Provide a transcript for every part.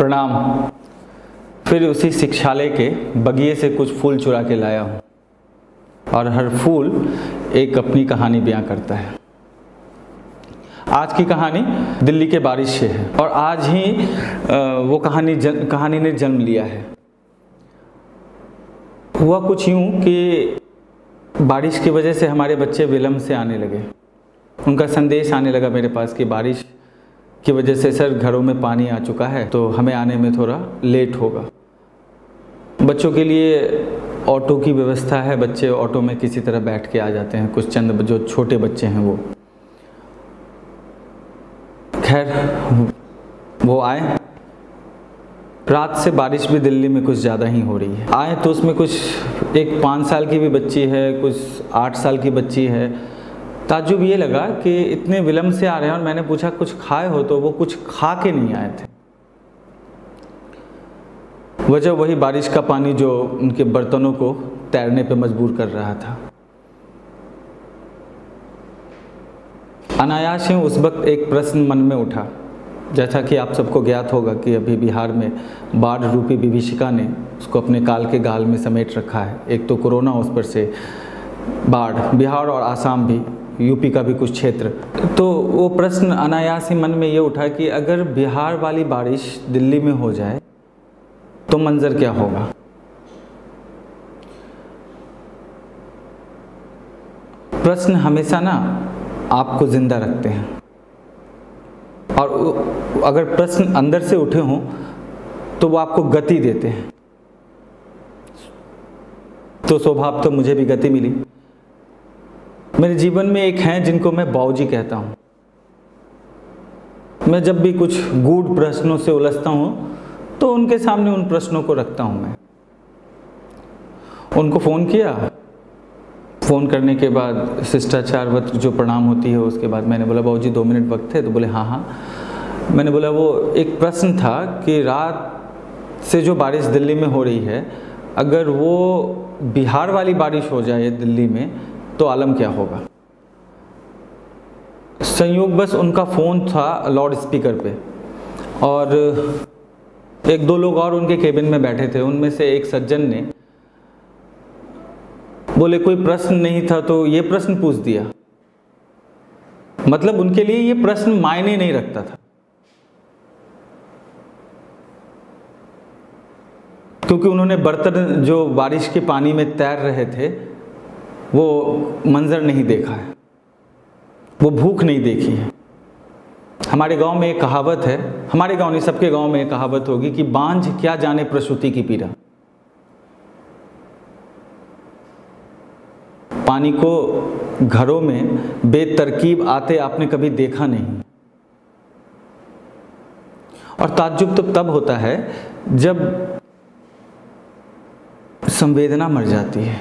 प्रणाम। फिर उसी शिक्षालय के बगिए से कुछ फूल चुरा के लाया हूँ और हर फूल एक अपनी कहानी बयां करता है। आज की कहानी दिल्ली के बारिश से है और आज ही वो कहानी ने जन्म लिया है। हुआ कुछ यूँ कि बारिश की वजह से हमारे बच्चे विलम्ब से आने लगे। उनका संदेश आने लगा मेरे पास कि बारिश की वजह से सर घरों में पानी आ चुका है तो हमें आने में थोड़ा लेट होगा। बच्चों के लिए ऑटो की व्यवस्था है, बच्चे ऑटो में किसी तरह बैठ के आ जाते हैं, कुछ चंद जो छोटे बच्चे हैं वो। खैर वो आए। रात से बारिश भी दिल्ली में कुछ ज़्यादा ही हो रही है। आए तो उसमें कुछ एक 5 साल की भी बच्ची है, कुछ 8 साल की बच्ची है। ताज्जुब ये लगा कि इतने विलम्ब से आ रहे हैं और मैंने पूछा कुछ खाए हो तो वो कुछ खा के नहीं आए थे। वजह वही बारिश का पानी जो उनके बर्तनों को तैरने पे मजबूर कर रहा था। अनायास ही उस वक्त एक प्रश्न मन में उठा। जैसा कि आप सबको ज्ञात होगा कि अभी बिहार में बाढ़ रूपी विभीषिका ने उसको अपने काल के गाल में समेट रखा है। एक तो कोरोना, उस पर से बाढ़, बिहार और आसाम भी, यूपी का भी कुछ क्षेत्र। तो वो प्रश्न अनायास ही मन में ये उठा कि अगर बिहार वाली बारिश दिल्ली में हो जाए तो मंजर क्या होगा। प्रश्न हमेशा ना आपको जिंदा रखते हैं और अगर प्रश्न अंदर से उठे हों तो वो आपको गति देते हैं। तो स्वभाव तो मुझे भी गति मिली। मेरे जीवन में एक हैं जिनको मैं बाऊजी कहता हूँ। मैं जब भी कुछ गूढ़ प्रश्नों से उलझता हूँ तो उनके सामने उन प्रश्नों को रखता हूँ। मैं उनको फ़ोन किया। फ़ोन करने के बाद शिष्टाचारवत जो प्रणाम होती है उसके बाद मैंने बोला बाबूजी 2 मिनट वक्त है? तो बोले हाँ हाँ। मैंने बोला वो एक प्रश्न था कि रात से जो बारिश दिल्ली में हो रही है, अगर वो बिहार वाली बारिश हो जाए दिल्ली में तो आलम क्या होगा। संयोग बस उनका फ़ोन था लाउड स्पीकर पे और 1-2 लोग और उनके केबिन में बैठे थे। उनमें से एक सज्जन ने बोले कोई प्रश्न नहीं था तो ये प्रश्न पूछ दिया। मतलब उनके लिए ये प्रश्न मायने नहीं रखता था, क्योंकि उन्होंने बर्तन जो बारिश के पानी में तैर रहे थे वो मंजर नहीं देखा है, वो भूख नहीं देखी है। हमारे गांव में एक कहावत है, हमारे गांव नहीं सबके गांव में एक कहावत होगी कि बांझ क्या जाने प्रसूति की पीड़ा। पानी को घरों में बेतरकीब आते आपने कभी देखा नहीं। और ताज्जुब तो तब होता है जब संवेदना मर जाती है।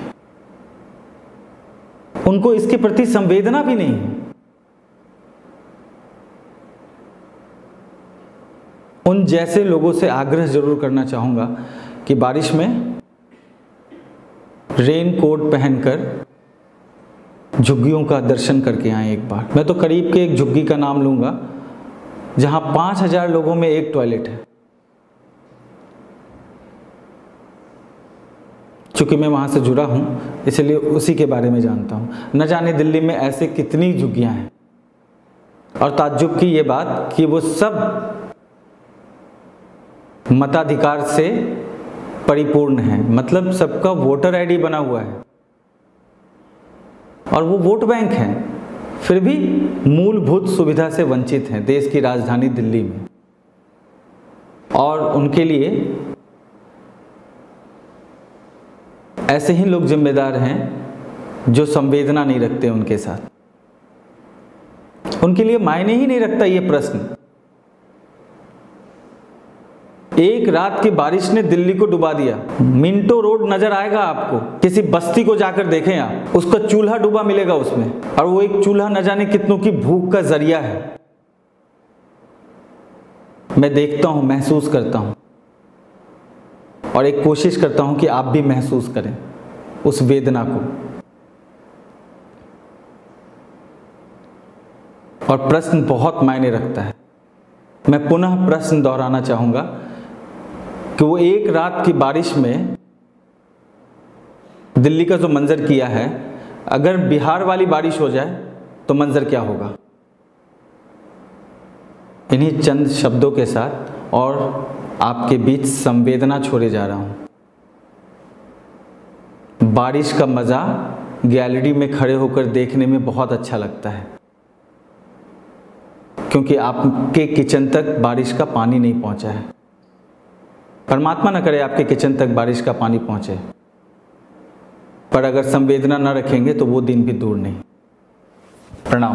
उनको इसके प्रति संवेदना भी नहीं है। उन जैसे लोगों से आग्रह जरूर करना चाहूंगा कि बारिश में रेन कोट पहनकर झुग्गियों का दर्शन करके आए एक बार। मैं तो करीब के एक झुग्गी का नाम लूंगा जहां 5000 लोगों में एक टॉयलेट है। चूंकि मैं वहां से जुड़ा हूं इसलिए उसी के बारे में जानता हूं। न जाने दिल्ली में ऐसे कितनी झुग्गियां हैं। और ताज्जुब की ये बात कि वो सब मताधिकार से परिपूर्ण है, मतलब सबका वोटर आईडी बना हुआ है और वो वोट बैंक हैं, फिर भी मूलभूत सुविधा से वंचित हैं देश की राजधानी दिल्ली में। और उनके लिए ऐसे ही लोग जिम्मेदार हैं जो संवेदना नहीं रखते उनके साथ। उनके लिए मायने ही नहीं रखता ये प्रश्न। एक रात की बारिश ने दिल्ली को डुबा दिया। मिंटो रोड नजर आएगा आपको, किसी बस्ती को जाकर देखें आप, उसका चूल्हा डूबा मिलेगा उसमें। और वो एक चूल्हा न जाने कितनों की भूख का जरिया है। मैं देखता हूं, महसूस करता हूं और एक कोशिश करता हूं कि आप भी महसूस करें उस वेदना को। और प्रश्न बहुत मायने रखता है। मैं पुनः प्रश्न दोहराना चाहूंगा कि वो एक रात की बारिश में दिल्ली का जो मंजर किया है, अगर बिहार वाली बारिश हो जाए तो मंजर क्या होगा। इन्हीं चंद शब्दों के साथ और आपके बीच संवेदना छोड़े जा रहा हूँ। बारिश का मज़ा गैलरी में खड़े होकर देखने में बहुत अच्छा लगता है, क्योंकि आपके किचन तक बारिश का पानी नहीं पहुँचा है। परमात्मा न करे आपके किचन तक बारिश का पानी पहुँचे, पर अगर संवेदना न रखेंगे तो वो दिन भी दूर नहीं। प्रणाम।